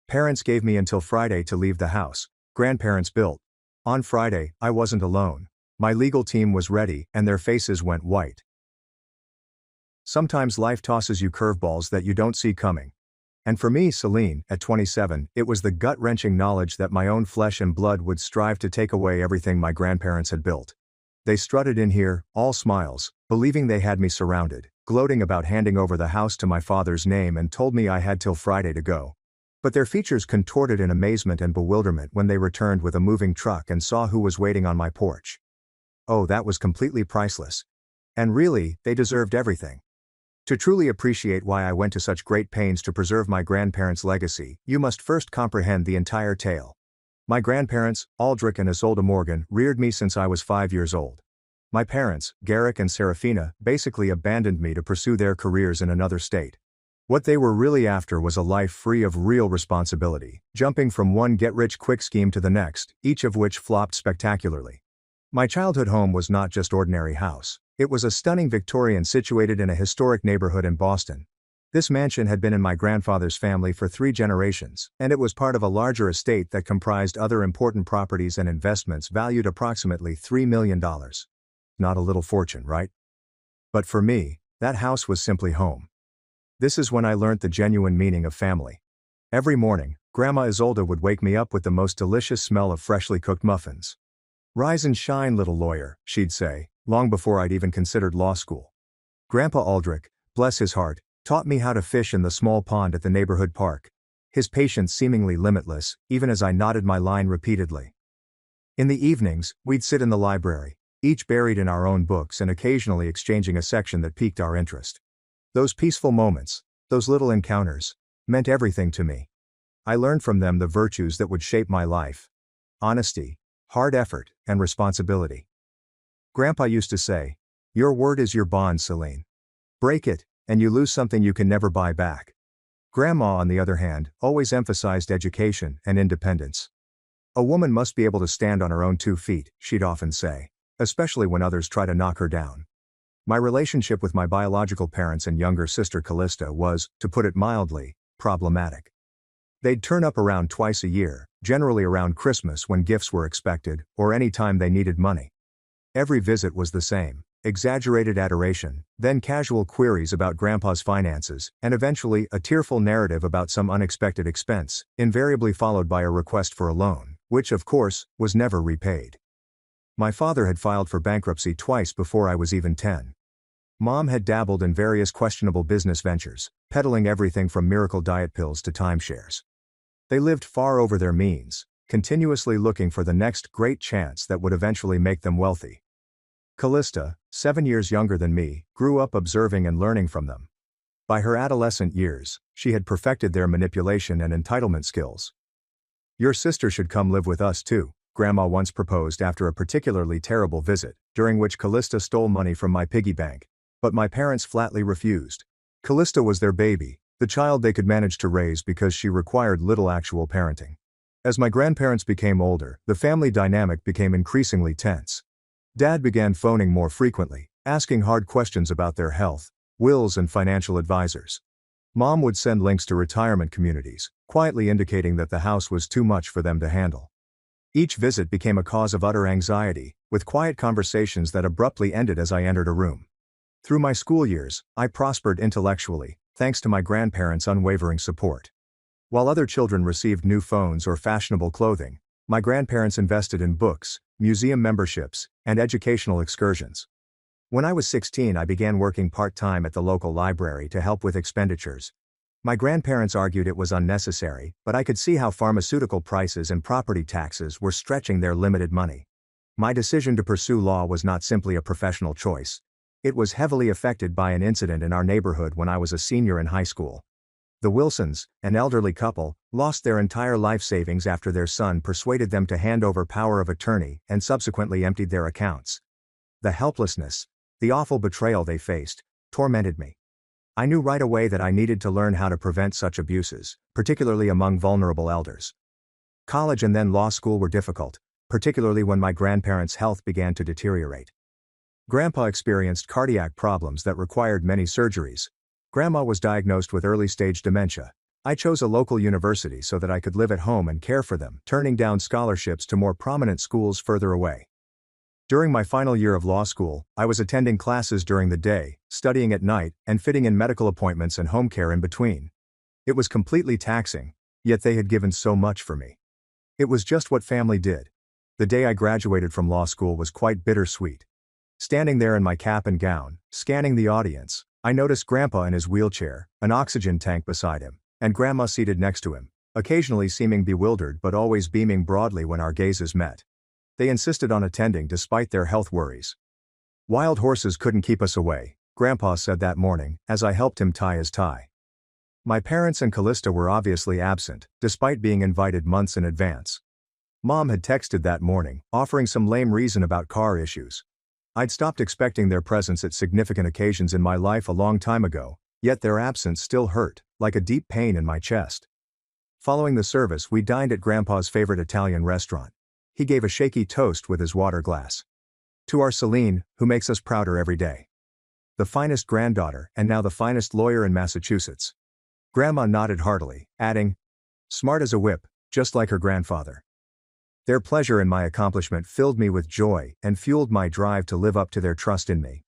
Parents gave me until Friday to leave the house. Grandparents built. On Friday, I wasn't alone. My legal team was ready, and their faces went white. Sometimes life tosses you curveballs that you don't see coming. And for me, Celine, at 27, it was the gut-wrenching knowledge that my own flesh and blood would strive to take away everything my grandparents had built. They strutted in here, all smiles, believing they had me surrounded, gloating about handing over the house to my father's name, and told me I had till Friday to go. But their features contorted in amazement and bewilderment when they returned with a moving truck and saw who was waiting on my porch. Oh, that was completely priceless. And really, they deserved everything. To truly appreciate why I went to such great pains to preserve my grandparents' legacy, you must first comprehend the entire tale. My grandparents, Aldrich and Isolde Morgan, reared me since I was 5 years old. My parents, Garrick and Serafina, basically abandoned me to pursue their careers in another state. What they were really after was a life free of real responsibility, jumping from one get-rich-quick scheme to the next, each of which flopped spectacularly. My childhood home was not just ordinary house. It was a stunning Victorian situated in a historic neighborhood in Boston. This mansion had been in my grandfather's family for 3 generations, and it was part of a larger estate that comprised other important properties and investments valued approximately $3 million. Not a little fortune, right? But for me, that house was simply home. This is when I learnt the genuine meaning of family. Every morning, Grandma Isolde would wake me up with the most delicious smell of freshly cooked muffins. "Rise and shine, little lawyer," she'd say, long before I'd even considered law school. Grandpa Aldrich, bless his heart, taught me how to fish in the small pond at the neighborhood park. His patience seemingly limitless, even as I knotted my line repeatedly. In the evenings, we'd sit in the library, each buried in our own books and occasionally exchanging a section that piqued our interest. Those peaceful moments, those little encounters, meant everything to me. I learned from them the virtues that would shape my life: honesty, hard effort, and responsibility. Grandpa used to say, "Your word is your bond, Celine. Break it, and you lose something you can never buy back." Grandma, on the other hand, always emphasized education and independence. "A woman must be able to stand on her own 2 feet, she'd often say, especially when others try to knock her down. My relationship with my biological parents and younger sister Callista was, to put it mildly, problematic. They'd turn up around twice a year, generally around Christmas when gifts were expected, or any time they needed money. Every visit was the same: exaggerated adoration, then casual queries about Grandpa's finances, and eventually a tearful narrative about some unexpected expense, invariably followed by a request for a loan, which, of course, was never repaid. My father had filed for bankruptcy twice before I was even 10. Mom had dabbled in various questionable business ventures, peddling everything from miracle diet pills to timeshares. They lived far over their means, continuously looking for the next great chance that would eventually make them wealthy. Callista, 7 years younger than me, grew up observing and learning from them. By her adolescent years, she had perfected their manipulation and entitlement skills. "Your sister should come live with us too," Grandma once proposed after a particularly terrible visit, during which Callista stole money from my piggy bank. But my parents flatly refused. Callista was their baby, the child they could manage to raise because she required little actual parenting. As my grandparents became older, the family dynamic became increasingly tense. Dad began phoning more frequently, asking hard questions about their health, wills, and financial advisors. Mom would send links to retirement communities, quietly indicating that the house was too much for them to handle. Each visit became a cause of utter anxiety, with quiet conversations that abruptly ended as I entered a room. Through my school years, I prospered intellectually, thanks to my grandparents' unwavering support. While other children received new phones or fashionable clothing, my grandparents invested in books, museum memberships, and educational excursions. When I was 16, I began working part-time at the local library to help with expenditures. My grandparents argued it was unnecessary, but I could see how pharmaceutical prices and property taxes were stretching their limited money. My decision to pursue law was not simply a professional choice. It was heavily affected by an incident in our neighborhood when I was a senior in high school. The Wilsons, an elderly couple, lost their entire life savings after their son persuaded them to hand over power of attorney and subsequently emptied their accounts. The helplessness, the awful betrayal they faced, tormented me. I knew right away that I needed to learn how to prevent such abuses, particularly among vulnerable elders. College and then law school were difficult, particularly when my grandparents' health began to deteriorate. Grandpa experienced cardiac problems that required many surgeries. Grandma was diagnosed with early-stage dementia, I chose a local university so that I could live at home and care for them, turning down scholarships to more prominent schools further away. During my final year of law school, I was attending classes during the day, studying at night, and fitting in medical appointments and home care in between. It was completely taxing, yet they had given so much for me. It was just what family did. The day I graduated from law school was quite bittersweet. Standing there in my cap and gown, scanning the audience, I noticed Grandpa in his wheelchair, an oxygen tank beside him, and Grandma seated next to him, occasionally seeming bewildered but always beaming broadly when our gazes met. They insisted on attending despite their health worries. Wild horses couldn't keep us away, Grandpa said that morning, as I helped him tie his tie. My parents and Callista were obviously absent, despite being invited months in advance. Mom had texted that morning, offering some lame reason about car issues. I'd stopped expecting their presence at significant occasions in my life a long time ago, yet their absence still hurt, like a deep pain in my chest. Following the service, we dined at Grandpa's favorite Italian restaurant. He gave a shaky toast with his water glass. To our Celine, who makes us prouder every day. The finest granddaughter, and now the finest lawyer in Massachusetts. Grandma nodded heartily, adding, smart as a whip, just like her grandfather. Their pleasure in my accomplishment filled me with joy and fueled my drive to live up to their trust in me.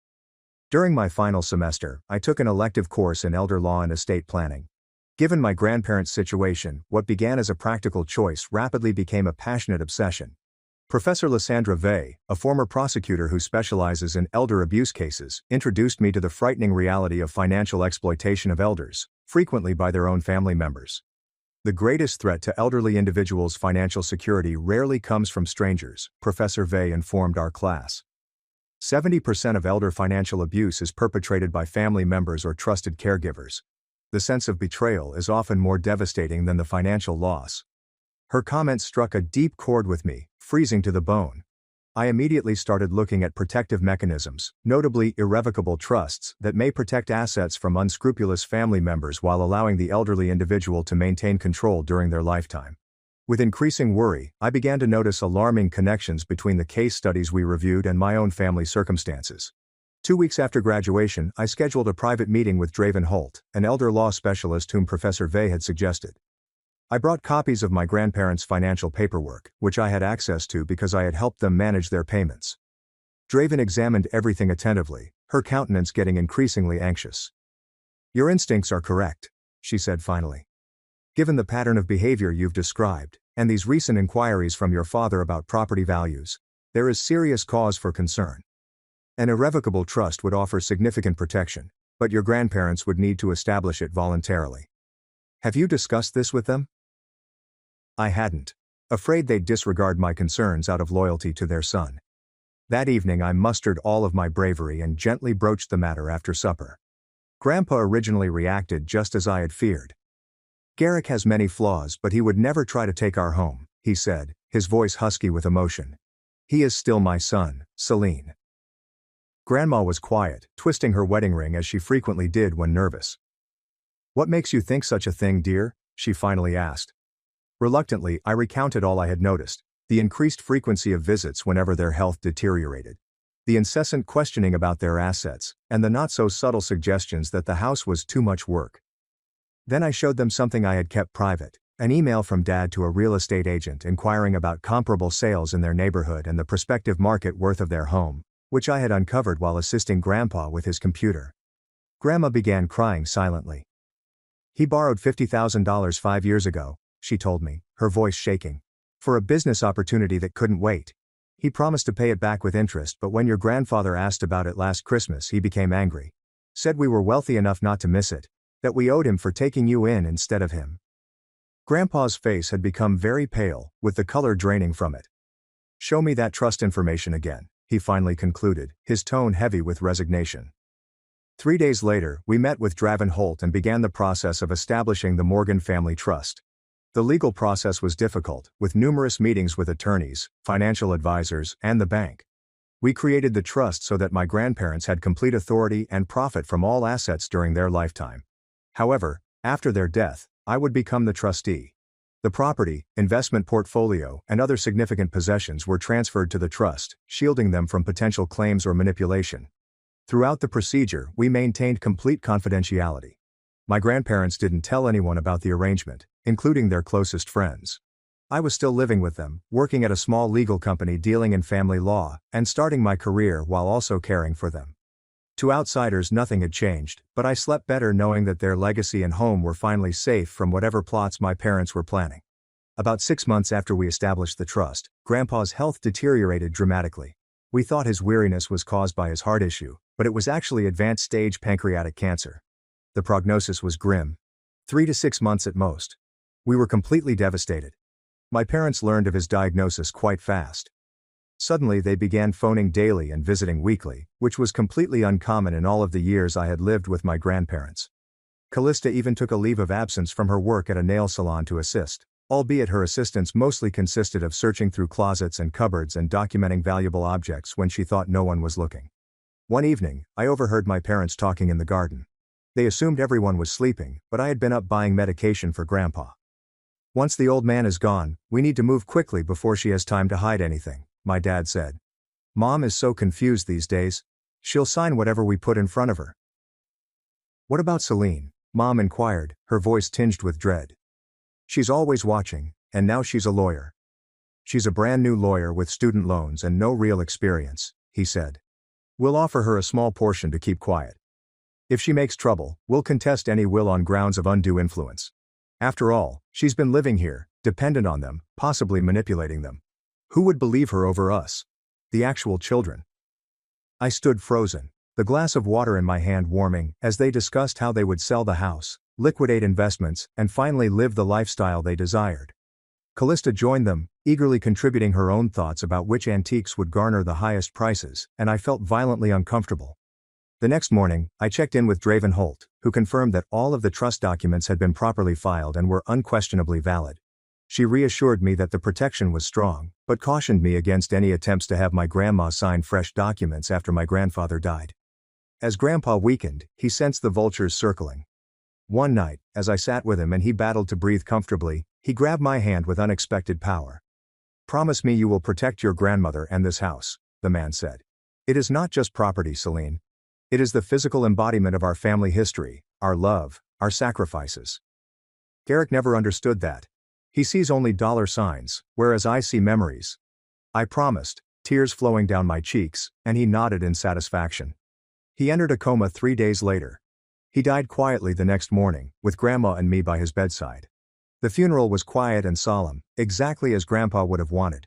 During my final semester, I took an elective course in elder law and estate planning. Given my grandparents' situation, what began as a practical choice rapidly became a passionate obsession. Professor Lysandra Vey, a former prosecutor who specializes in elder abuse cases, introduced me to the frightening reality of financial exploitation of elders, frequently by their own family members. The greatest threat to elderly individuals' financial security rarely comes from strangers, Professor Vey informed our class. 70% of elder financial abuse is perpetrated by family members or trusted caregivers. The sense of betrayal is often more devastating than the financial loss. Her comments struck a deep chord with me, freezing to the bone. I immediately started looking at protective mechanisms, notably irrevocable trusts, that may protect assets from unscrupulous family members while allowing the elderly individual to maintain control during their lifetime. With increasing worry, I began to notice alarming connections between the case studies we reviewed and my own family circumstances. 2 weeks after graduation, I scheduled a private meeting with Draven Holt, an elder law specialist whom Professor Vey had suggested. I brought copies of my grandparents' financial paperwork, which I had access to because I had helped them manage their payments. Draven examined everything attentively, her countenance getting increasingly anxious. Your instincts are correct, she said finally. Given the pattern of behavior you've described, and these recent inquiries from your father about property values, there is serious cause for concern. An irrevocable trust would offer significant protection, but your grandparents would need to establish it voluntarily. Have you discussed this with them? I hadn't. Afraid they'd disregard my concerns out of loyalty to their son. That evening I mustered all of my bravery and gently broached the matter after supper. Grandpa originally reacted just as I had feared. Garrick has many flaws, but he would never try to take our home, he said, his voice husky with emotion. He is still my son, Celine. Grandma was quiet, twisting her wedding ring as she frequently did when nervous. What makes you think such a thing, dear? She finally asked. Reluctantly, I recounted all I had noticed, the increased frequency of visits whenever their health deteriorated, the incessant questioning about their assets, and the not-so-subtle suggestions that the house was too much work. Then I showed them something I had kept private, an email from Dad to a real estate agent inquiring about comparable sales in their neighborhood and the prospective market worth of their home, which I had uncovered while assisting Grandpa with his computer. Grandma began crying silently. He borrowed $50,000 5 years ago, she told me, her voice shaking, for a business opportunity that couldn't wait. He promised to pay it back with interest, but when your grandfather asked about it last Christmas, he became angry. Said we were wealthy enough not to miss it, that we owed him for taking you in instead of him. Grandpa's face had become very pale, with the color draining from it. Show me that trust information again, he finally concluded, his tone heavy with resignation. 3 days later, we met with Draven Holt and began the process of establishing the Morgan Family Trust. The legal process was difficult, with numerous meetings with attorneys, financial advisors, and the bank. We created the trust so that my grandparents had complete authority and profit from all assets during their lifetime. However, after their death, I would become the trustee. The property, investment portfolio, and other significant possessions were transferred to the trust, shielding them from potential claims or manipulation. Throughout the procedure, we maintained complete confidentiality. My grandparents didn't tell anyone about the arrangement, including their closest friends. I was still living with them, working at a small legal company dealing in family law, and starting my career while also caring for them. To outsiders nothing had changed, but I slept better knowing that their legacy and home were finally safe from whatever plots my parents were planning. About 6 months after we established the trust, Grandpa's health deteriorated dramatically. We thought his weariness was caused by his heart issue, but it was actually advanced stage pancreatic cancer. The prognosis was grim. 3 to 6 months at most. We were completely devastated. My parents learned of his diagnosis quite fast. Suddenly they began phoning daily and visiting weekly, which was completely uncommon in all of the years I had lived with my grandparents. Callista even took a leave of absence from her work at a nail salon to assist, albeit her assistance mostly consisted of searching through closets and cupboards and documenting valuable objects when she thought no one was looking. One evening, I overheard my parents talking in the garden. They assumed everyone was sleeping, but I had been up buying medication for Grandpa. "Once the old man is gone, we need to move quickly before she has time to hide anything," my dad said. "Mom is so confused these days. She'll sign whatever we put in front of her." "What about Celine?" Mom inquired, her voice tinged with dread. "She's always watching, and now she's a lawyer." "She's a brand new lawyer with student loans and no real experience," he said. "We'll offer her a small portion to keep quiet. If she makes trouble, we'll contest any will on grounds of undue influence. After all, she's been living here, dependent on them, possibly manipulating them. Who would believe her over us? The actual children." I stood frozen, the glass of water in my hand warming, as they discussed how they would sell the house, liquidate investments, and finally live the lifestyle they desired. Callista joined them, eagerly contributing her own thoughts about which antiques would garner the highest prices, and I felt violently uncomfortable. The next morning, I checked in with Draven Holt, who confirmed that all of the trust documents had been properly filed and were unquestionably valid. She reassured me that the protection was strong, but cautioned me against any attempts to have my grandma sign fresh documents after my grandfather died. As Grandpa weakened, he sensed the vultures circling. One night, as I sat with him and he battled to breathe comfortably, he grabbed my hand with unexpected power. "Promise me you will protect your grandmother and this house," the man said. "It is not just property, Celine. It is the physical embodiment of our family history, our love, our sacrifices." Garrick never understood that. He sees only dollar signs, whereas I see memories. I promised, tears flowing down my cheeks, and he nodded in satisfaction. He entered a coma 3 days later. He died quietly the next morning, with Grandma and me by his bedside. The funeral was quiet and solemn, exactly as Grandpa would have wanted.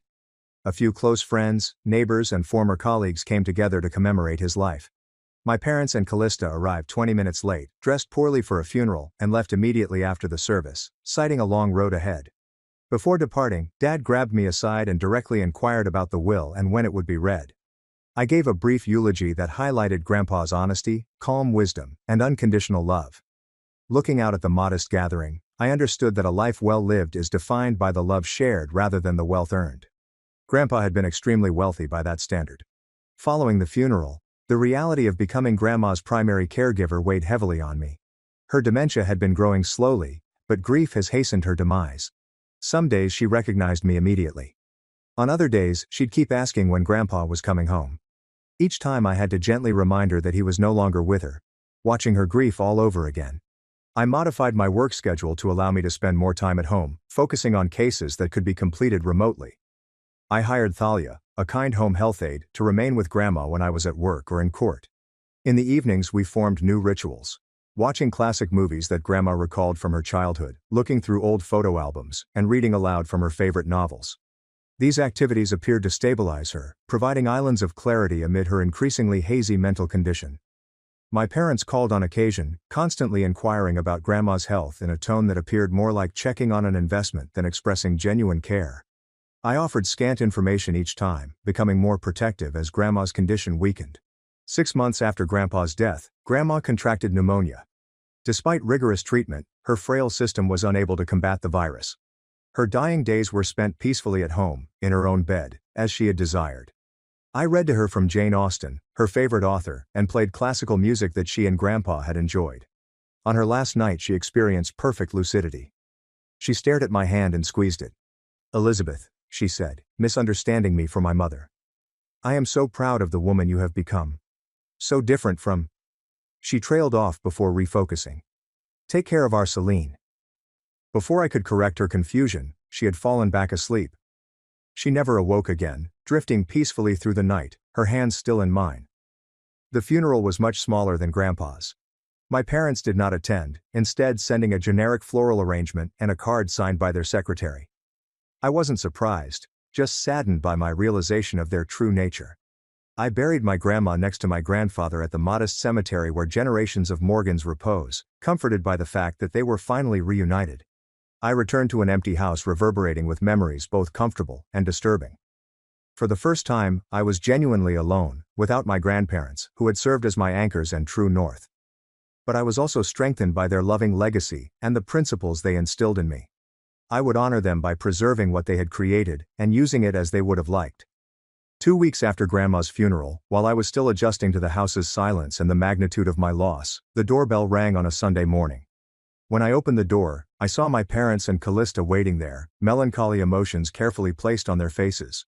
A few close friends, neighbors, and former colleagues came together to commemorate his life. My parents and Callista arrived 20 minutes late, dressed poorly for a funeral, and left immediately after the service, citing a long road ahead. Before departing, Dad grabbed me aside and directly inquired about the will and when it would be read. I gave a brief eulogy that highlighted Grandpa's honesty, calm wisdom, and unconditional love. Looking out at the modest gathering, I understood that a life well lived is defined by the love shared rather than the wealth earned. Grandpa had been extremely wealthy by that standard. Following the funeral, the reality of becoming Grandma's primary caregiver weighed heavily on me. Her dementia had been growing slowly, but grief has hastened her demise. Some days she recognized me immediately. On other days, she'd keep asking when Grandpa was coming home. Each time I had to gently remind her that he was no longer with her, watching her grief all over again. I modified my work schedule to allow me to spend more time at home, focusing on cases that could be completed remotely. I hired Thalia, a kind home health aide, to remain with Grandma when I was at work or in court. In the evenings we formed new rituals. Watching classic movies that Grandma recalled from her childhood, looking through old photo albums, and reading aloud from her favorite novels. These activities appeared to stabilize her, providing islands of clarity amid her increasingly hazy mental condition. My parents called on occasion, constantly inquiring about Grandma's health in a tone that appeared more like checking on an investment than expressing genuine care. I offered scant information each time, becoming more protective as Grandma's condition weakened. 6 months after Grandpa's death, Grandma contracted pneumonia. Despite rigorous treatment, her frail system was unable to combat the virus. Her dying days were spent peacefully at home, in her own bed, as she had desired. I read to her from Jane Austen, her favorite author, and played classical music that she and Grandpa had enjoyed. On her last night she experienced perfect lucidity. She stared at my hand and squeezed it. "Elizabeth," she said, misunderstanding me for my mother. "I am so proud of the woman you have become. So different from—" She trailed off before refocusing. Take care of our Celine." Before I could correct her confusion, she had fallen back asleep. She never awoke again, drifting peacefully through the night, her hands still in mine. The funeral was much smaller than Grandpa's. My parents did not attend, instead sending a generic floral arrangement and a card signed by their secretary. I wasn't surprised, just saddened by my realization of their true nature. I buried my grandma next to my grandfather at the modest cemetery where generations of Morgans repose, comforted by the fact that they were finally reunited. I returned to an empty house reverberating with memories both comfortable and disturbing. For the first time, I was genuinely alone, without my grandparents, who had served as my anchors and true north. But I was also strengthened by their loving legacy and the principles they instilled in me. I would honor them by preserving what they had created and using it as they would have liked. 2 weeks after Grandma's funeral, while I was still adjusting to the house's silence and the magnitude of my loss, the doorbell rang on a Sunday morning. When I opened the door, I saw my parents and Callista waiting there, melancholy emotions carefully placed on their faces.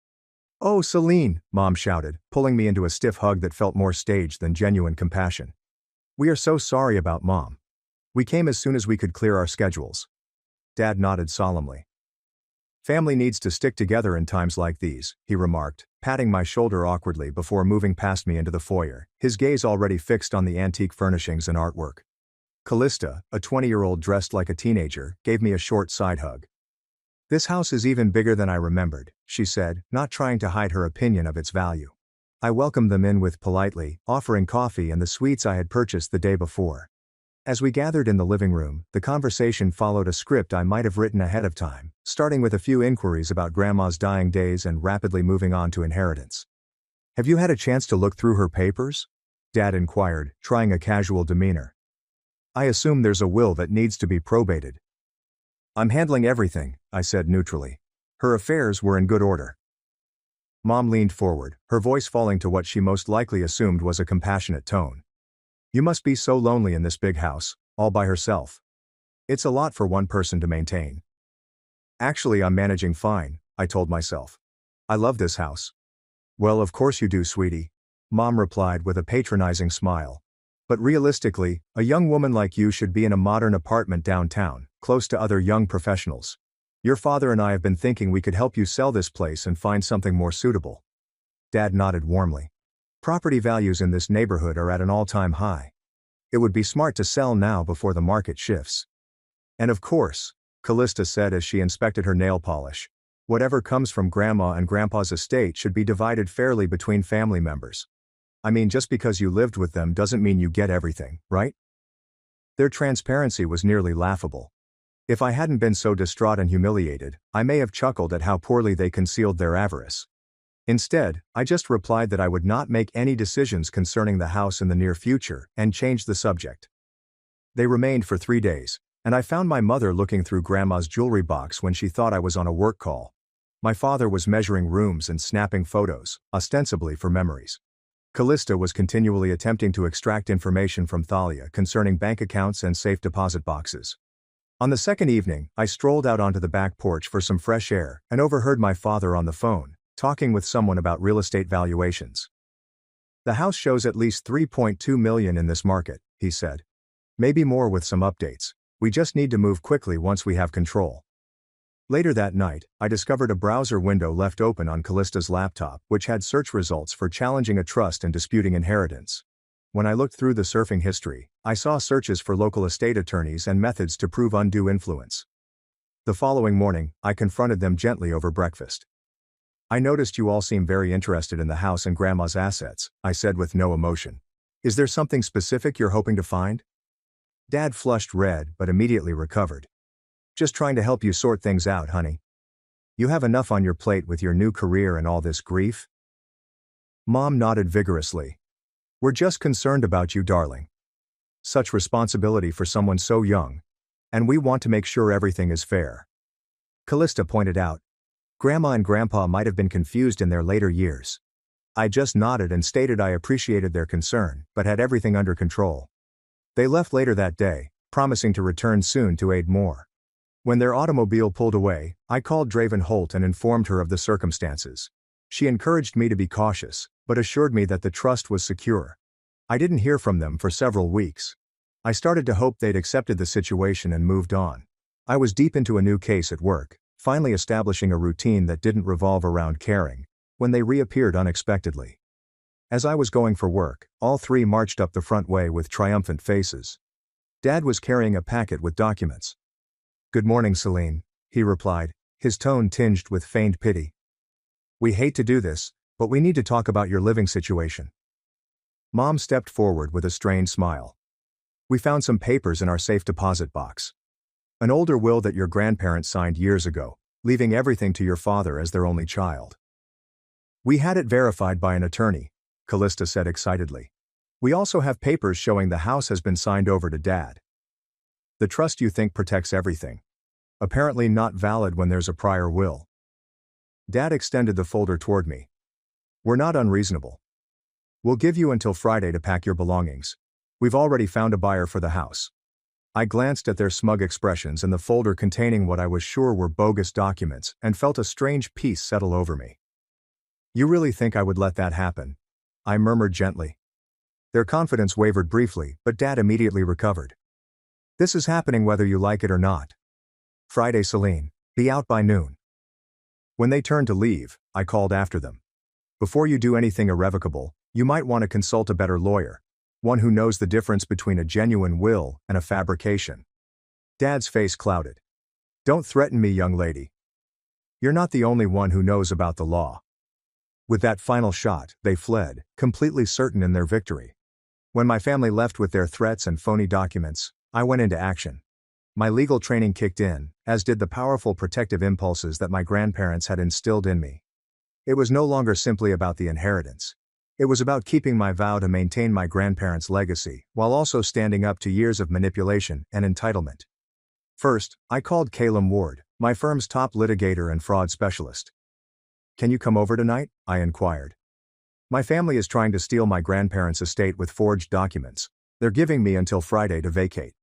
"Oh, Celine," Mom shouted, pulling me into a stiff hug that felt more staged than genuine compassion. "We are so sorry about Mom. We came as soon as we could clear our schedules." Dad nodded solemnly. "Family needs to stick together in times like these," he remarked, patting my shoulder awkwardly before moving past me into the foyer, his gaze already fixed on the antique furnishings and artwork. Callista, a 20-year-old dressed like a teenager, gave me a short side hug. "This house is even bigger than I remembered," she said, not trying to hide her opinion of its value. I welcomed them in with politely, offering coffee and the sweets I had purchased the day before. As we gathered in the living room, the conversation followed a script I might have written ahead of time, starting with a few inquiries about Grandma's dying days and rapidly moving on to inheritance. "Have you had a chance to look through her papers?" Dad inquired, trying a casual demeanor. "I assume there's a will that needs to be probated." "I'm handling everything," I said neutrally. Her affairs were in good order. Mom leaned forward, her voice falling to what she most likely assumed was a compassionate tone. "You must be so lonely in this big house, all by herself. It's a lot for one person to maintain." "Actually, I'm managing fine," I told myself. "I love this house." "Well, of course you do, sweetie," Mom replied with a patronizing smile. "But realistically, a young woman like you should be in a modern apartment downtown, close to other young professionals. Your father and I have been thinking we could help you sell this place and find something more suitable." Dad nodded warmly. "Property values in this neighborhood are at an all-time high. It would be smart to sell now before the market shifts. And of course," Callista said as she inspected her nail polish, "whatever comes from Grandma and Grandpa's estate should be divided fairly between family members. I mean, just because you lived with them doesn't mean you get everything, right?" Their transparency was nearly laughable. If I hadn't been so distraught and humiliated, I may have chuckled at how poorly they concealed their avarice. Instead, I just replied that I would not make any decisions concerning the house in the near future, and changed the subject. They remained for 3 days, and I found my mother looking through Grandma's jewelry box when she thought I was on a work call. My father was measuring rooms and snapping photos, ostensibly for memories. Callista was continually attempting to extract information from Thalia concerning bank accounts and safe deposit boxes. On the second evening, I strolled out onto the back porch for some fresh air and overheard my father on the phone, talking with someone about real estate valuations. "The house shows at least $3.2 million in this market," he said. "Maybe more with some updates. We just need to move quickly once we have control." Later that night, I discovered a browser window left open on Callista's laptop which had search results for challenging a trust and disputing inheritance. When I looked through the surfing history, I saw searches for local estate attorneys and methods to prove undue influence. The following morning, I confronted them gently over breakfast. "I noticed you all seem very interested in the house and Grandma's assets," I said with no emotion. "Is there something specific you're hoping to find?" Dad flushed red but immediately recovered. "Just trying to help you sort things out, honey. You have enough on your plate with your new career and all this grief." Mom nodded vigorously. "We're just concerned about you, darling. Such responsibility for someone so young. And we want to make sure everything is fair." Callista pointed out. "Grandma and Grandpa might have been confused in their later years." I just nodded and stated I appreciated their concern, but had everything under control. They left later that day, promising to return soon to aid more. When their automobile pulled away, I called Draven Holt and informed her of the circumstances. She encouraged me to be cautious, but assured me that the trust was secure. I didn't hear from them for several weeks. I started to hope they'd accepted the situation and moved on. I was deep into a new case at work, finally establishing a routine that didn't revolve around caring, when they reappeared unexpectedly. As I was going for work, all three marched up the front way with triumphant faces. Dad was carrying a packet with documents. "Good morning, Celine," he replied, his tone tinged with feigned pity. "We hate to do this, but we need to talk about your living situation." Mom stepped forward with a strained smile. "We found some papers in our safe deposit box. An older will that your grandparents signed years ago, leaving everything to your father as their only child. We had it verified by an attorney," Callista said excitedly. "We also have papers showing the house has been signed over to Dad. The trust you think protects everything. Apparently not valid when there's a prior will." Dad extended the folder toward me. "We're not unreasonable. We'll give you until Friday to pack your belongings. We've already found a buyer for the house." I glanced at their smug expressions and the folder containing what I was sure were bogus documents and felt a strange peace settle over me. "You really think I would let that happen?" I murmured gently. Their confidence wavered briefly, but Dad immediately recovered. "This is happening whether you like it or not. Friday, Celine. Be out by noon." When they turned to leave, I called after them. "Before you do anything irrevocable, you might want to consult a better lawyer. One who knows the difference between a genuine will and a fabrication." Dad's face clouded. "Don't threaten me, young lady. You're not the only one who knows about the law." With that final shot, they fled, completely certain in their victory. When my family left with their threats and phony documents, I went into action. My legal training kicked in, as did the powerful protective impulses that my grandparents had instilled in me. It was no longer simply about the inheritance. It was about keeping my vow to maintain my grandparents' legacy, while also standing up to years of manipulation and entitlement. First, I called Calum Ward, my firm's top litigator and fraud specialist. "Can you come over tonight?" I inquired. "My family is trying to steal my grandparents' estate with forged documents. They're giving me until Friday to vacate."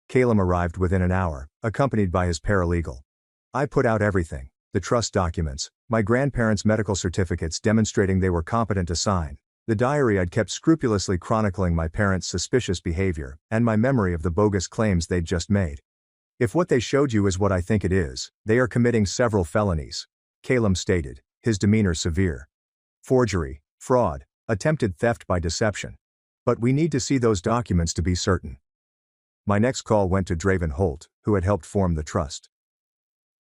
Calum arrived within an hour, accompanied by his paralegal. I put out everything: the trust documents, my grandparents' medical certificates demonstrating they were competent to sign, the diary I'd kept scrupulously chronicling my parents' suspicious behavior, and my memory of the bogus claims they'd just made. "If what they showed you is what I think it is, they are committing several felonies," Calum stated, his demeanor severe. "Forgery, fraud, attempted theft by deception. But we need to see those documents to be certain." My next call went to Draven Holt, who had helped form the trust.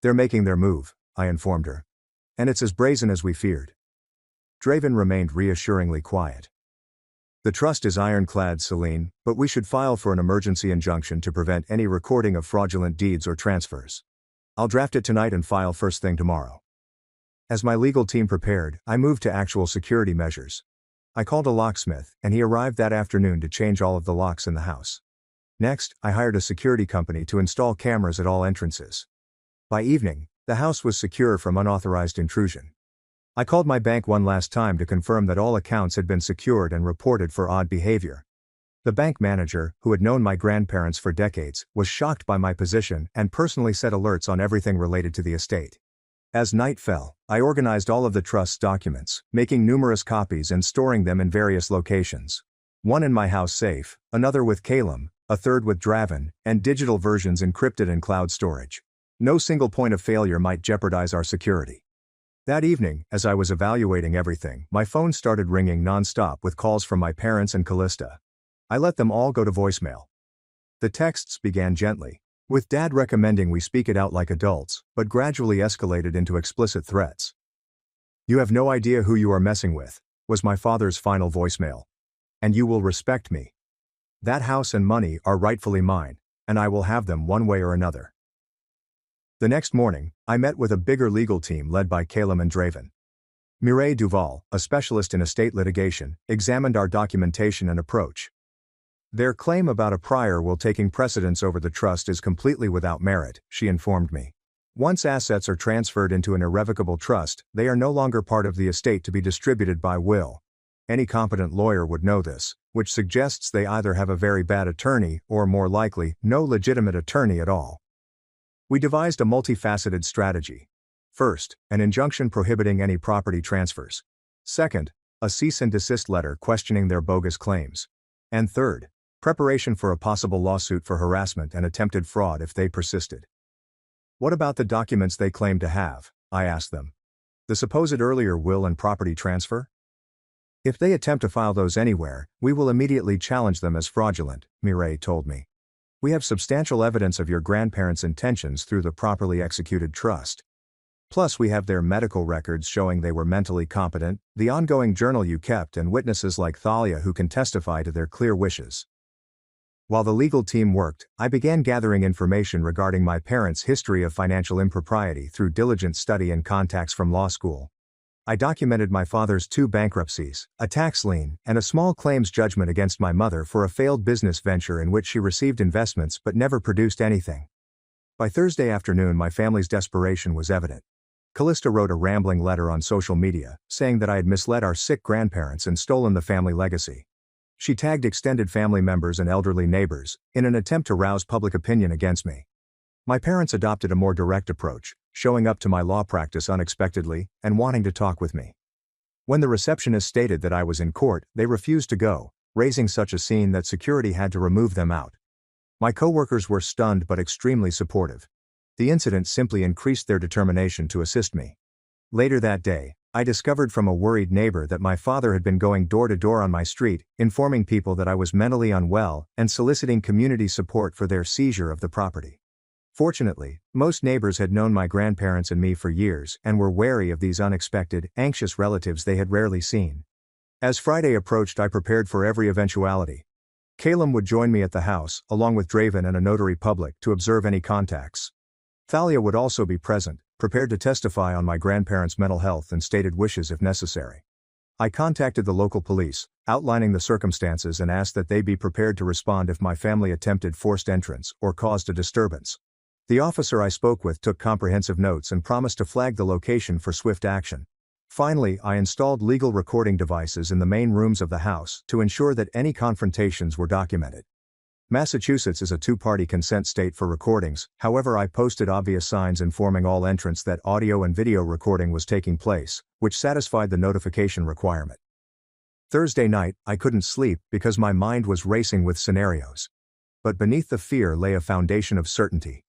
"They're making their move," I informed her. "And it's as brazen as we feared." Draven remained reassuringly quiet. "The trust is ironclad, Celine, but we should file for an emergency injunction to prevent any recording of fraudulent deeds or transfers. I'll draft it tonight and file first thing tomorrow." As my legal team prepared, I moved to actual security measures. I called a locksmith, and he arrived that afternoon to change all of the locks in the house. Next, I hired a security company to install cameras at all entrances. By evening, the house was secure from unauthorized intrusion. I called my bank one last time to confirm that all accounts had been secured and reported for odd behavior. The bank manager, who had known my grandparents for decades, was shocked by my position and personally set alerts on everything related to the estate. As night fell, I organized all of the trust's documents, making numerous copies and storing them in various locations. One in my house safe, another with Calum, a third with Draven, and digital versions encrypted in cloud storage. No single point of failure might jeopardize our security. That evening, as I was evaluating everything, my phone started ringing non-stop with calls from my parents and Callista. I let them all go to voicemail. The texts began gently, with Dad recommending we speak it out like adults, but gradually escalated into explicit threats. "You have no idea who you are messing with," was my father's final voicemail. "And you will respect me. That house and money are rightfully mine, and I will have them one way or another." The next morning, I met with a bigger legal team led by Calum and Draven. Mireille Duval, a specialist in estate litigation, examined our documentation and approach. "Their claim about a prior will taking precedence over the trust is completely without merit," she informed me. "Once assets are transferred into an irrevocable trust, they are no longer part of the estate to be distributed by will. Any competent lawyer would know this, which suggests they either have a very bad attorney or, more likely, no legitimate attorney at all." We devised a multifaceted strategy. First, an injunction prohibiting any property transfers. Second, a cease and desist letter questioning their bogus claims. And third, Preparation for a possible lawsuit for harassment and attempted fraud if they persisted. What about the documents they claim to have? I asked them. The supposed earlier will and property transfer? If they attempt to file those anywhere, we will immediately challenge them as fraudulent, Mireille told me. We have substantial evidence of your grandparents' intentions through the properly executed trust. Plus we have their medical records showing they were mentally competent, the ongoing journal you kept and witnesses like Thalia who can testify to their clear wishes. While the legal team worked, I began gathering information regarding my parents' history of financial impropriety through diligent study and contacts from law school. I documented my father's 2 bankruptcies, a tax lien, and a small claims judgment against my mother for a failed business venture in which she received investments but never produced anything. By Thursday afternoon my family's desperation was evident. Callista wrote a rambling letter on social media, saying that I had misled our sick grandparents and stolen the family legacy. She tagged extended family members and elderly neighbors, in an attempt to rouse public opinion against me. My parents adopted a more direct approach, showing up to my law practice unexpectedly, and wanting to talk with me. When the receptionist stated that I was in court, they refused to go, raising such a scene that security had to remove them out. My coworkers were stunned but extremely supportive. The incident simply increased their determination to assist me. Later that day, I discovered from a worried neighbor that my father had been going door to door on my street, informing people that I was mentally unwell and soliciting community support for their seizure of the property. Fortunately, most neighbors had known my grandparents and me for years and were wary of these unexpected, anxious relatives they had rarely seen. As Friday approached, I prepared for every eventuality. Calum would join me at the house, along with Draven and a notary public, to observe any contacts. Thalia would also be present, prepared to testify on my grandparents' mental health and stated wishes if necessary. I contacted the local police, outlining the circumstances and asked that they be prepared to respond if my family attempted forced entrance or caused a disturbance. The officer I spoke with took comprehensive notes and promised to flag the location for swift action. Finally, I installed legal recording devices in the main rooms of the house to ensure that any confrontations were documented. Massachusetts is a 2-party consent state for recordings, however I posted obvious signs informing all entrants that audio and video recording was taking place, which satisfied the notification requirement. Thursday night, I couldn't sleep because my mind was racing with scenarios. But beneath the fear lay a foundation of certainty.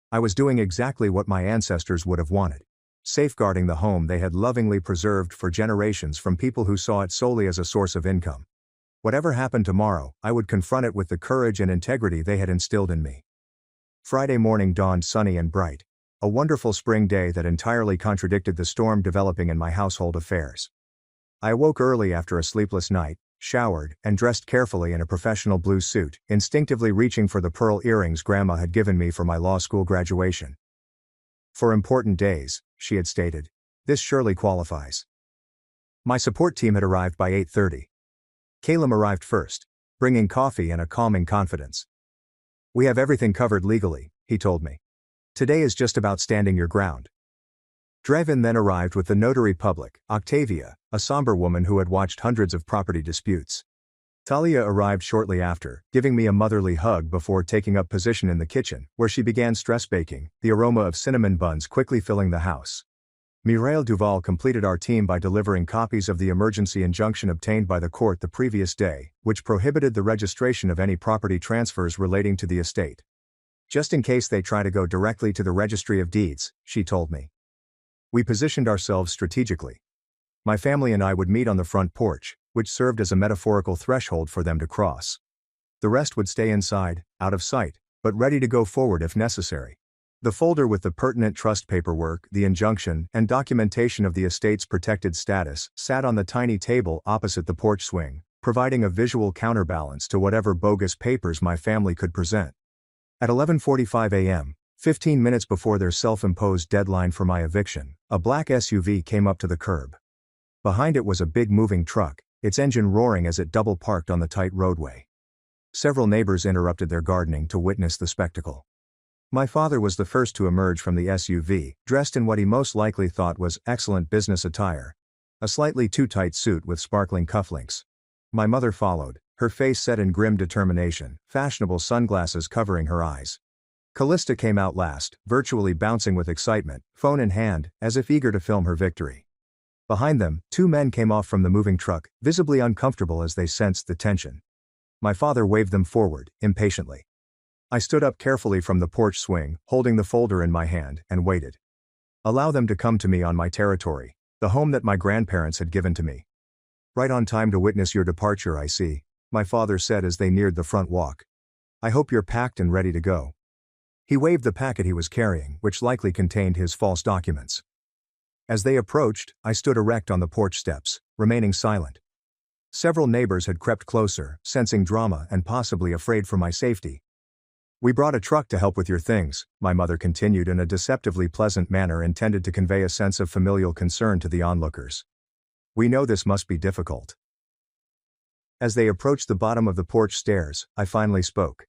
I was doing exactly what my ancestors would have wanted. Safeguarding the home they had lovingly preserved for generations from people who saw it solely as a source of income. Whatever happened tomorrow, I would confront it with the courage and integrity they had instilled in me. Friday morning dawned sunny and bright. A wonderful spring day that entirely contradicted the storm developing in my household affairs. I awoke early after a sleepless night, showered, and dressed carefully in a professional blue suit, instinctively reaching for the pearl earrings Grandma had given me for my law school graduation. For important days, she had stated. This surely qualifies. My support team had arrived by 8:30. Calum arrived first, bringing coffee and a calming confidence. We have everything covered legally, he told me. Today is just about standing your ground. Draven then arrived with the notary public, Octavia, a somber woman who had watched hundreds of property disputes. Thalia arrived shortly after, giving me a motherly hug before taking up position in the kitchen, where she began stress baking, the aroma of cinnamon buns quickly filling the house. Mireille Duval completed our team by delivering copies of the emergency injunction obtained by the court the previous day, which prohibited the registration of any property transfers relating to the estate. Just in case they try to go directly to the Registry of Deeds, she told me. We positioned ourselves strategically. My family and I would meet on the front porch, which served as a metaphorical threshold for them to cross. The rest would stay inside, out of sight, but ready to go forward if necessary. The folder with the pertinent trust paperwork, the injunction, and documentation of the estate's protected status sat on the tiny table opposite the porch swing, providing a visual counterbalance to whatever bogus papers my family could present. At 11:45 a.m., 15 minutes before their self-imposed deadline for my eviction, a black SUV came up to the curb. Behind it was a big moving truck, its engine roaring as it double-parked on the tight roadway. Several neighbors interrupted their gardening to witness the spectacle. My father was the first to emerge from the SUV, dressed in what he most likely thought was excellent business attire. A slightly too tight suit with sparkling cufflinks. My mother followed, her face set in grim determination, fashionable sunglasses covering her eyes. Callista came out last, virtually bouncing with excitement, phone in hand, as if eager to film her victory. Behind them, 2 men came off from the moving truck, visibly uncomfortable as they sensed the tension. My father waved them forward, impatiently. I stood up carefully from the porch swing, holding the folder in my hand, and waited. Allow them to come to me on my territory, the home that my grandparents had given to me. Right on time to witness your departure, I see, my father said as they neared the front walk. I hope you're packed and ready to go. He waved the packet he was carrying, which likely contained his false documents. As they approached, I stood erect on the porch steps, remaining silent. Several neighbors had crept closer, sensing drama and possibly afraid for my safety. We brought a truck to help with your things, my mother continued in a deceptively pleasant manner intended to convey a sense of familial concern to the onlookers. We know this must be difficult. As they approached the bottom of the porch stairs, I finally spoke.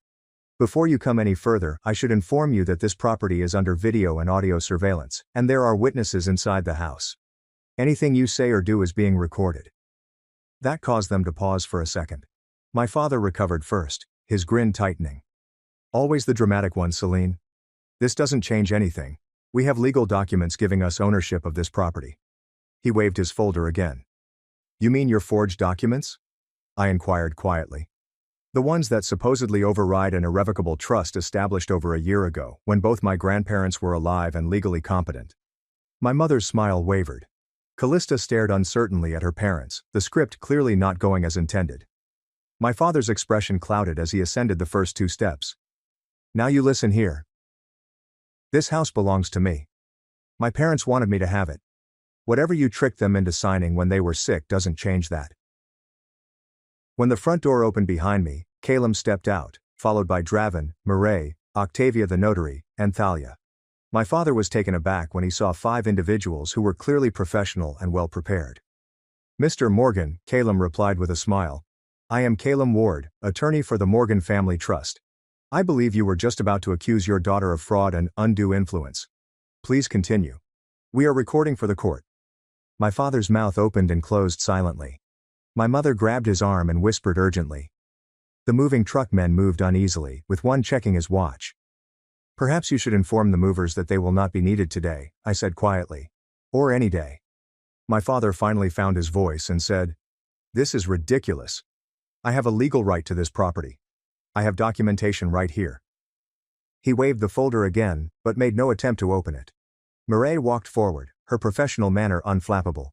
Before you come any further, I should inform you that this property is under video and audio surveillance, and there are witnesses inside the house. Anything you say or do is being recorded. That caused them to pause for a second. My father recovered first, his grin tightening. Always the dramatic one, Celine. This doesn't change anything. We have legal documents giving us ownership of this property. He waved his folder again. You mean your forged documents? I inquired quietly. The ones that supposedly override an irrevocable trust established over a year ago, when both my grandparents were alive and legally competent. My mother's smile wavered. Callista stared uncertainly at her parents, the script clearly not going as intended. My father's expression clouded as he ascended the first 2 steps. Now you listen here. This house belongs to me. My parents wanted me to have it. Whatever you tricked them into signing when they were sick doesn't change that. When the front door opened behind me, Calum stepped out, followed by Draven, Murray, Octavia the notary, and Thalia. My father was taken aback when he saw 5 individuals who were clearly professional and well prepared. Mr. Morgan, Calum replied with a smile. I am Calum Ward, attorney for the Morgan Family Trust. I believe you were just about to accuse your daughter of fraud and undue influence. Please continue. We are recording for the court. My father's mouth opened and closed silently. My mother grabbed his arm and whispered urgently. The moving truck men moved uneasily, with one checking his watch. Perhaps you should inform the movers that they will not be needed today, I said quietly. Or any day. My father finally found his voice and said, This is ridiculous. I have a legal right to this property. I have documentation right here. He waved the folder again, but made no attempt to open it. Murray walked forward, her professional manner unflappable.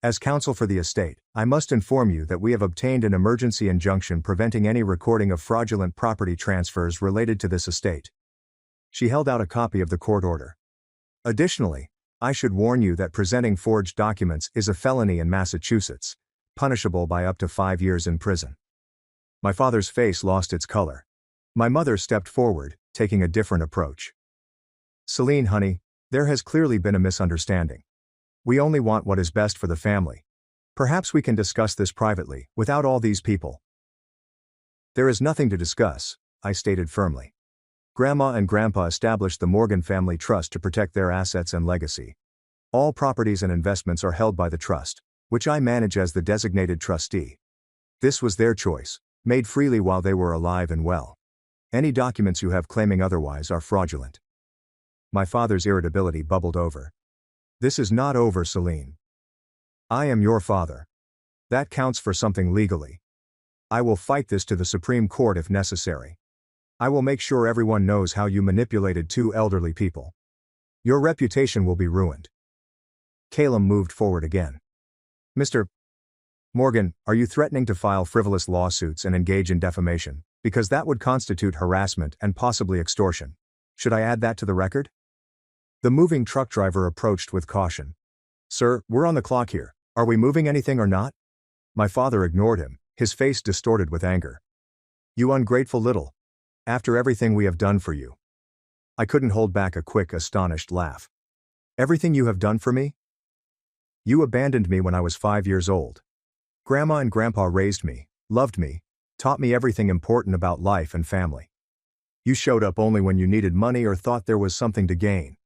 As counsel for the estate, I must inform you that we have obtained an emergency injunction preventing any recording of fraudulent property transfers related to this estate. She held out a copy of the court order. Additionally, I should warn you that presenting forged documents is a felony in Massachusetts, punishable by up to 5 years in prison. My father's face lost its color. My mother stepped forward, taking a different approach. Celine, honey, there has clearly been a misunderstanding. We only want what is best for the family. Perhaps we can discuss this privately, without all these people. There is nothing to discuss, I stated firmly. Grandma and Grandpa established the Morgan Family Trust to protect their assets and legacy. All properties and investments are held by the trust, which I manage as the designated trustee. This was their choice, made freely while they were alive and well. Any documents you have claiming otherwise are fraudulent. My father's irritability bubbled over. This is not over, Celine. I am your father. That counts for something legally. I will fight this to the Supreme Court if necessary. I will make sure everyone knows how you manipulated 2 elderly people. Your reputation will be ruined. Calum moved forward again. Mr. Morgan, are you threatening to file frivolous lawsuits and engage in defamation, because that would constitute harassment and possibly extortion? Should I add that to the record? The moving truck driver approached with caution. Sir, we're on the clock here. Are we moving anything or not? My father ignored him, his face distorted with anger. You ungrateful little. After everything we have done for you. I couldn't hold back a quick, astonished laugh. Everything you have done for me? You abandoned me when I was 5 years old. Grandma and Grandpa raised me, loved me, taught me everything important about life and family. You showed up only when you needed money or thought there was something to gain.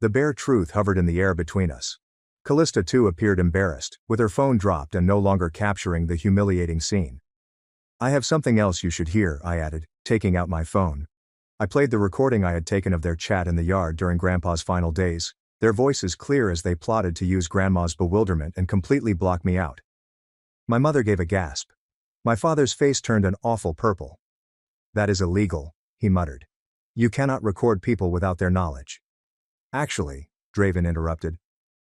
The bare truth hovered in the air between us. Callista too appeared embarrassed, with her phone dropped and no longer capturing the humiliating scene. I have something else you should hear, I added, taking out my phone. I played the recording I had taken of their chat in the yard during Grandpa's final days, their voices clear as they plotted to use Grandma's bewilderment and completely block me out. My mother gave a gasp. My father's face turned an awful purple. "That is illegal," he muttered. "You cannot record people without their knowledge." "Actually," Draven interrupted,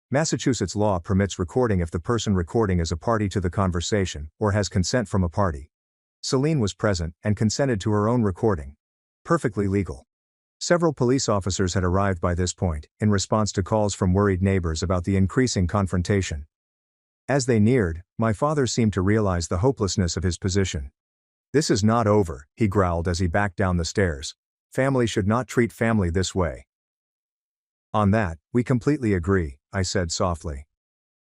"Massachusetts law permits recording if the person recording is a party to the conversation or has consent from a party. Celine was present and consented to her own recording. Perfectly legal." Several police officers had arrived by this point, in response to calls from worried neighbors about the increasing confrontation. As they neared, my father seemed to realize the hopelessness of his position. "This is not over," he growled as he backed down the stairs. "Family should not treat family this way." "On that, we completely agree," I said softly.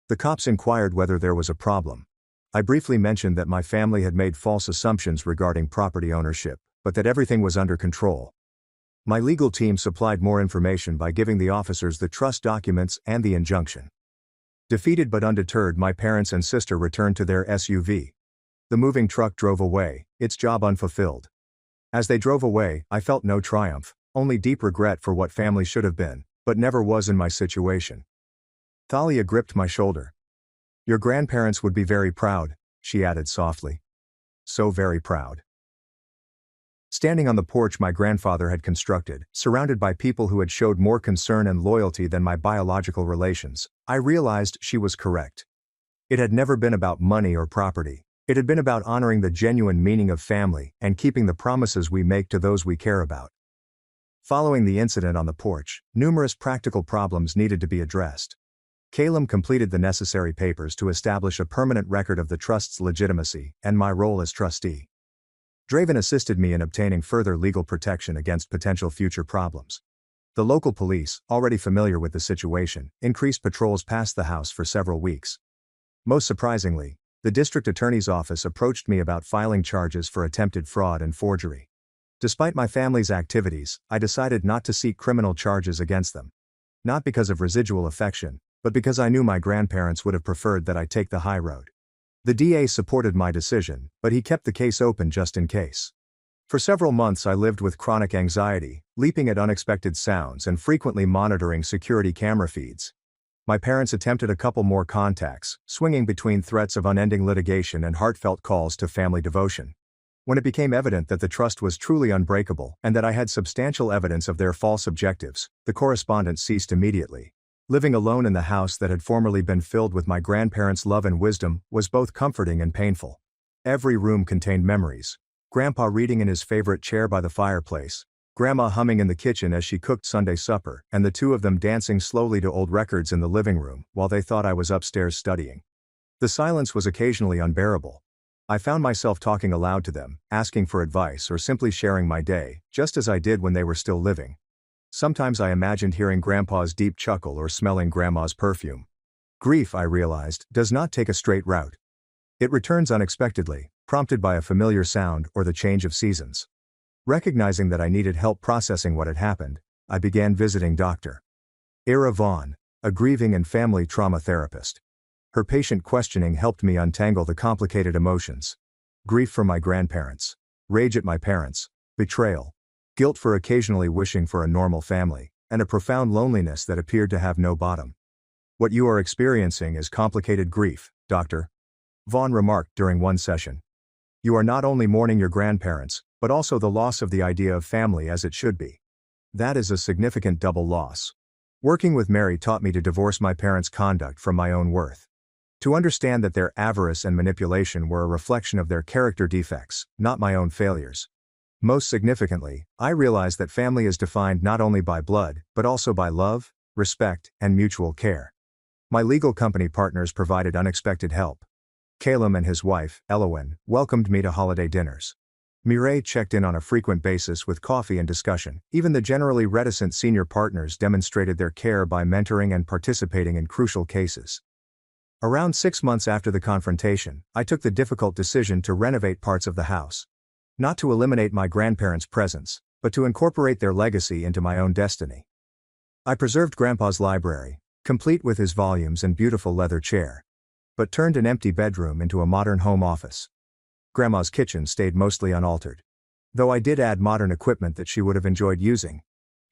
The cops inquired whether there was a problem. I briefly mentioned that my family had made false assumptions regarding property ownership, but that everything was under control. My legal team supplied more information by giving the officers the trust documents and the injunction. Defeated but undeterred, my parents and sister returned to their SUV. The moving truck drove away, its job unfulfilled. As they drove away, I felt no triumph, only deep regret for what family should have been, but never was in my situation. Thalia gripped my shoulder. "Your grandparents would be very proud," she added softly. "So very proud." Standing on the porch my grandfather had constructed, surrounded by people who had showed more concern and loyalty than my biological relations, I realized she was correct. It had never been about money or property. It had been about honoring the genuine meaning of family and keeping the promises we make to those we care about. Following the incident on the porch, numerous practical problems needed to be addressed. Calum completed the necessary papers to establish a permanent record of the trust's legitimacy and my role as trustee. Draven assisted me in obtaining further legal protection against potential future problems. The local police, already familiar with the situation, increased patrols past the house for several weeks. Most surprisingly, the district attorney's office approached me about filing charges for attempted fraud and forgery. Despite my family's activities, I decided not to seek criminal charges against them. Not because of residual affection, but because I knew my grandparents would have preferred that I take the high road. The DA supported my decision, but he kept the case open just in case. For several months I lived with chronic anxiety, leaping at unexpected sounds and frequently monitoring security camera feeds. My parents attempted a couple more contacts, swinging between threats of unending litigation and heartfelt calls to family devotion. When it became evident that the trust was truly unbreakable and that I had substantial evidence of their false objectives, the correspondence ceased immediately. Living alone in the house that had formerly been filled with my grandparents' love and wisdom was both comforting and painful. Every room contained memories. Grandpa reading in his favorite chair by the fireplace, Grandma humming in the kitchen as she cooked Sunday supper, and the two of them dancing slowly to old records in the living room while they thought I was upstairs studying. The silence was occasionally unbearable. I found myself talking aloud to them, asking for advice or simply sharing my day, just as I did when they were still living. Sometimes I imagined hearing Grandpa's deep chuckle or smelling Grandma's perfume. Grief, I realized, does not take a straight route. It returns unexpectedly, prompted by a familiar sound or the change of seasons. Recognizing that I needed help processing what had happened, I began visiting Dr. Ira Vaughn, a grieving and family trauma therapist. Her patient questioning helped me untangle the complicated emotions. Grief for my grandparents, rage at my parents, betrayal, guilt for occasionally wishing for a normal family, and a profound loneliness that appeared to have no bottom. "What you are experiencing is complicated grief, Dr. Vaughn remarked during one session. You are not only mourning your grandparents, but also the loss of the idea of family as it should be. That is a significant double loss. Working with Mary taught me to divorce my parents' conduct from my own worth. To understand that their avarice and manipulation were a reflection of their character defects, not my own failures. Most significantly, I realized that family is defined not only by blood, but also by love, respect, and mutual care. My legal company partners provided unexpected help. Calum and his wife, Elowen, welcomed me to holiday dinners. Mireille checked in on a frequent basis with coffee and discussion. Even the generally reticent senior partners demonstrated their care by mentoring and participating in crucial cases. Around 6 months after the confrontation, I took the difficult decision to renovate parts of the house. Not to eliminate my grandparents' presence, but to incorporate their legacy into my own destiny. I preserved Grandpa's library, complete with his volumes and beautiful leather chair, but turned an empty bedroom into a modern home office. Grandma's kitchen stayed mostly unaltered, though I did add modern equipment that she would have enjoyed using.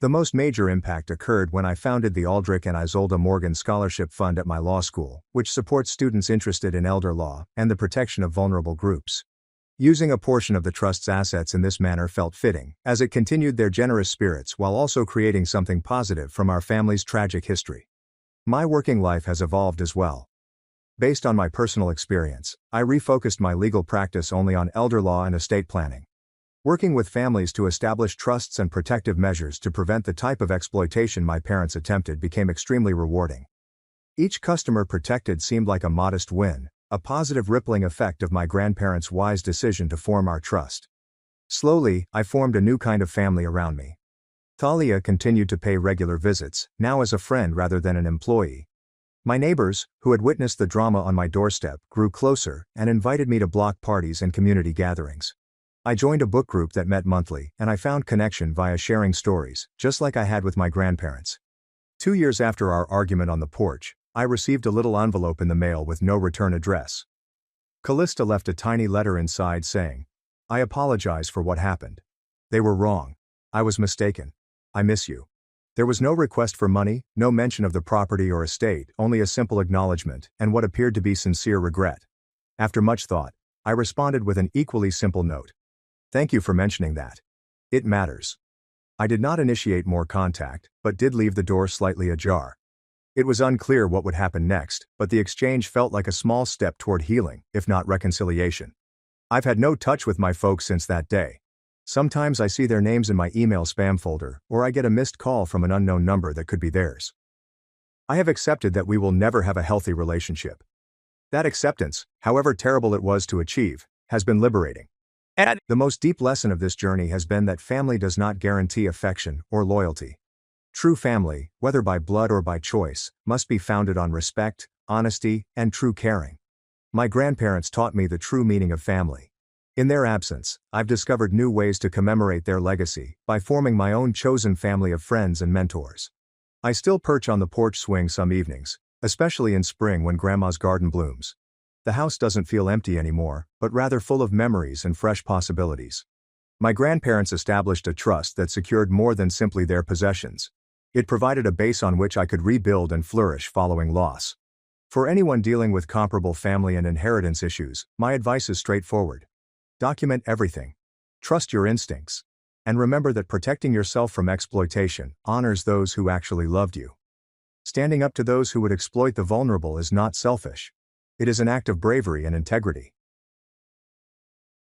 The most major impact occurred when I founded the Aldrich and Isolde Morgan Scholarship Fund at my law school, which supports students interested in elder law and the protection of vulnerable groups. Using a portion of the trust's assets in this manner felt fitting, as it continued their generous spirits while also creating something positive from our family's tragic history. My working life has evolved as well. Based on my personal experience, I refocused my legal practice only on elder law and estate planning. Working with families to establish trusts and protective measures to prevent the type of exploitation my parents attempted became extremely rewarding. Each customer protected seemed like a modest win, a positive rippling effect of my grandparents' wise decision to form our trust. Slowly, I formed a new kind of family around me. Thalia continued to pay regular visits, now as a friend rather than an employee. My neighbors, who had witnessed the drama on my doorstep, grew closer and invited me to block parties and community gatherings. I joined a book group that met monthly, and I found connection via sharing stories, just like I had with my grandparents. 2 years after our argument on the porch, I received a little envelope in the mail with no return address. Callista left a tiny letter inside saying, "I apologize for what happened. They were wrong. I was mistaken. I miss you." There was no request for money, no mention of the property or estate, only a simple acknowledgement, and what appeared to be sincere regret. After much thought, I responded with an equally simple note. "Thank you for mentioning that. It matters." I did not initiate more contact, but did leave the door slightly ajar. It was unclear what would happen next, but the exchange felt like a small step toward healing, if not reconciliation. I've had no touch with my folks since that day. Sometimes I see their names in my email spam folder, or I get a missed call from an unknown number that could be theirs. I have accepted that we will never have a healthy relationship. That acceptance, however terrible it was to achieve, has been liberating. And the most deep lesson of this journey has been that family does not guarantee affection or loyalty. True family, whether by blood or by choice, must be founded on respect, honesty, and true caring. My grandparents taught me the true meaning of family. In their absence, I've discovered new ways to commemorate their legacy by forming my own chosen family of friends and mentors. I still perch on the porch swing some evenings, especially in spring when Grandma's garden blooms. The house doesn't feel empty anymore, but rather full of memories and fresh possibilities. My grandparents established a trust that secured more than simply their possessions. It provided a base on which I could rebuild and flourish following loss. For anyone dealing with comparable family and inheritance issues, my advice is straightforward. Document everything. Trust your instincts. And remember that protecting yourself from exploitation honors those who actually loved you. Standing up to those who would exploit the vulnerable is not selfish. It is an act of bravery and integrity.